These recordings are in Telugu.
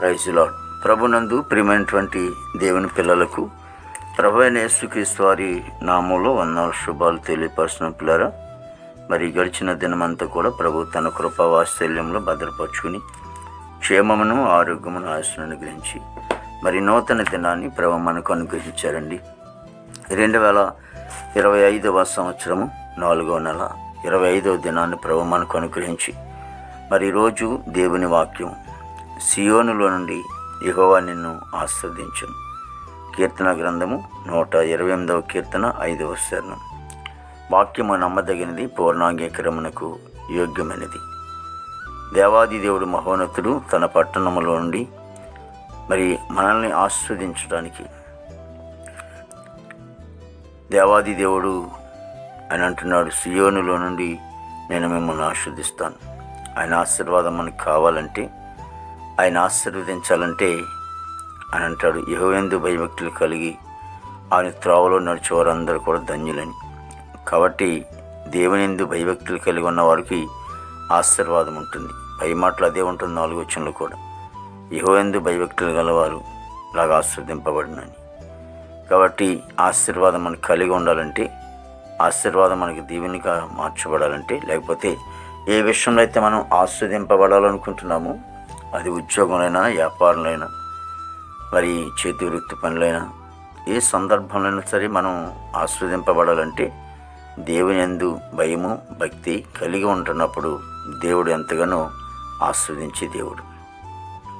Praise lord. ప్రభునందు ప్రియమైనటువంటి దేవుని పిల్లలకు ప్రభువైన యేసుక్రీస్తు వారి నామంలో వందనాలు శుభాలు తెలియపరుచిన పిల్లరా, మరి గడిచిన దినమంతా కూడా ప్రభు తన కృపా వాత్సల్యంలో భద్రపరుచుకుని క్షేమమును ఆరోగ్యమును ఆశను అనుగ్రహించి మరి నూతన దినాన్ని ప్రభు మనకు అనుగ్రహించారండి. 2025వ సంవత్సరము 4వ నెల 25వ దినాన్ని ప్రభు మనకు అనుగ్రహించి మరి ఈరోజు దేవుని వాక్యం సియోనులో నుండి యెహోవా నిన్ను ఆశీర్వదించును. కీర్తన గ్రంథము 128వ కీర్తన 5వ శరణం. వాక్యము నమ్మదగినది, పూర్ణాంగీకరమునకు యోగ్యమైనది. దేవాది దేవుడు మహోన్నతుడు తన పట్టణములో నుండి మరి మనల్ని ఆశీర్వదించడానికి దేవాది దేవుడు అని అంటున్నాడు, సియోనులో నుండి నేను మిమ్మల్ని ఆశీర్వదిస్తాను. ఆయన ఆశీర్వాదం మనకు కావాలంటే, ఆయన ఆశీర్వదించాలంటే అని అంటాడు, యెహోవాయందు భయభక్తులు కలిగి ఆయన త్రోవలో నడిచేవారందరూ కూడా ధన్యులని. కాబట్టి దేవునియందు భయభక్తులు కలిగి ఉన్న వారికి ఆశీర్వాదం ఉంటుంది. పై మాటలు అదే ఉంటుంది 4వ వచనంలో కూడా, యెహోవాయందు భయభక్తులు గలవారు లాగా ఆశీర్వదింపబడినని. కాబట్టి ఆశీర్వాదం మనకు కలిగి ఉండాలంటే, ఆశీర్వాదం మనకి దీవెనిగా మార్చబడాలంటే, లేకపోతే ఏ విషయంలో అయితే మనం ఆస్వాదింపబడాలనుకుంటున్నామో, అది ఉద్యోగంలోనైనా వ్యాపారంలోనైనా మరి చేతి వృత్తి పనులైనా ఏ సందర్భంలోనైనా సరే మనం ఆస్వాదింపబడాలంటే దేవుని యందు భయము భక్తి కలిగి ఉంటున్నప్పుడు దేవుడు ఎంతగానో ఆస్వాదించే దేవుడు.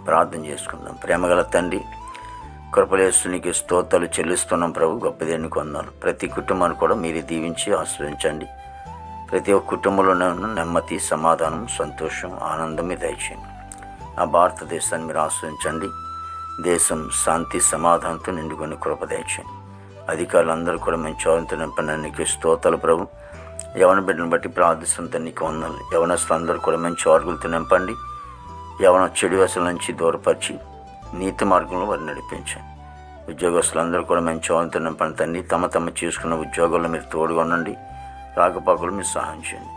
ప్రార్థన చేసుకుందాం. ప్రేమగల తండ్రి, కృపలేస్తునికి స్తోత్రాలు చెల్లిస్తున్నాం ప్రభు. గొప్ప దేవునికి వందనాలు. ప్రతి కుటుంబాన్ని కూడా మీరు దీవించి ఆస్వాదించండి. ప్రతి ఒక్క కుటుంబంలోనే ఉన్న నెమ్మది, సమాధానం, సంతోషం, ఆనందం మీరు దయచేయండి. ఆ భారతదేశాన్ని మీరు ఆస్వాదించండి. దేశం శాంతి సమాధానంతో నిండుకొని కృప దయచేయండి. అధికారులందరూ కూడా మంచి ఆనందంతో నింపండి. నీకు స్తోత్రాలు ప్రభు. యవన బిడ్డను బట్టి ప్రార్థిస్తుంటే నీకు వందనాలు. యవనస్తులందరూ కూడా మంచి ఆరుగులతో నింపండి. యవన చెడు వ్యసల నుంచి దూరపరిచి నీతి మార్గంలో వారిని నడిపించండి. ఉద్యోగస్తులందరూ కూడా మంచి ఆనందంతో నింపండి తండ్రి. తమ చేసుకున్న ఉద్యోగాల్లో మీరు తోడుగా ఉండండి. రాకపోకలు మీరు సహాయం చేయండి.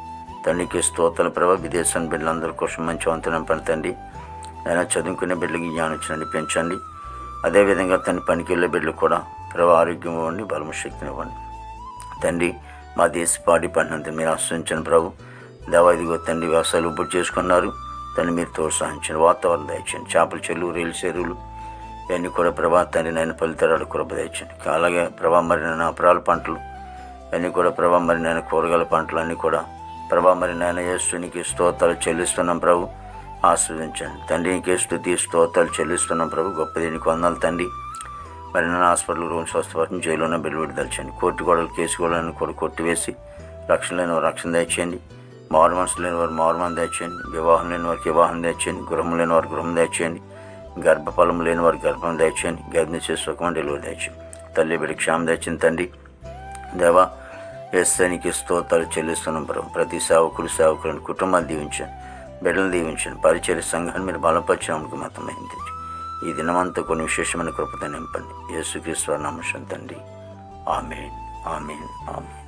తండ్రికి స్తోత్రాలు ప్రభావ. విదేశాన్ని బిడ్డలందరి కోసం మంచి ఆనందంతో నింపండి తండ్రి. అయినా చదువుకునే బిడ్డలకి జ్ఞానం నడిపించండి. అదేవిధంగా తన పనికి వెళ్ళే బిడ్డలు కూడా ప్రభావ ఆరోగ్యం ఇవ్వండి, బలము శక్తిని ఇవ్వండి తండ్రి. మా దేశ పాడి పంటంతా మీరు ఆశ్రయించండి ప్రభు. దేవాదిగో తండ్రి వ్యవసాయాలు ఇప్పుడు చేసుకున్నారు తండ్రి, మీరు ప్రోత్సహించండి. వాతావరణం దయచండి. చేపల చెరువులు, రైలు చెరువులు ఇవన్నీ కూడా ప్రభా తండ్రి నేను ఫలితాలు కృప దయచండి. అలాగే ప్రభా మరి నేను అపరాల పంటలు ఇవన్నీ కూడా ప్రభా మరి నేను కూరగాయల పంటలు అన్నీ కూడా ప్రభా మరి నేను యేసునికి స్తోత్రాలు చెల్లిస్తున్నాం ప్రభు. ఆస్వాదించండి తండ్రి. నీకే స్తుతి స్తోత్రాలు చెల్లిస్తున్నాం ప్రభు. గొప్ప దీనికి వందనాలు తండ్రి. మరి నేను హాస్పిటల్ రూమ్ స్వస్థపరిచిన జైల్లోనే బిల్లు విడుదలచండి. కోర్టు గొడవలు కేసు గొడవలను కూడా కొట్టివేసి రక్షణ లేని వారు రక్షణ దయచేయండి. మారు మనసు లేని వారు మారు మనసు దయచేయండి. వివాహం లేని వారికి వివాహం దయచేయండి. గృహం లేని వారు గృహం దయచేయండి. గర్భఫలం లేని వారికి గర్భం దయచేయండి. గర్భిణీ చేసి సుఖం డెలివరీ దయచేయండి. తల్లి బిడ్డ క్షేమం దయచేయండి తండ్రి. దేవా యేసునికి స్తోత్రాలు చెల్లిస్తున్నాం ప్రభు. ప్రతి సేవకులను కుటుంబాన్ని దీవించండి, బిడ్డలను దీవించండి. పరిచర్య సంఘాన్ని మీరు బలపరిచినందుకు మతమైంది. ఈ దినమంతా కొన్ని విశేషమైన కృపతో నింపండి. యేసుక్రీస్తు నామమున తండ్రి. ఆమేన్, ఆమేన్, ఆమేన్.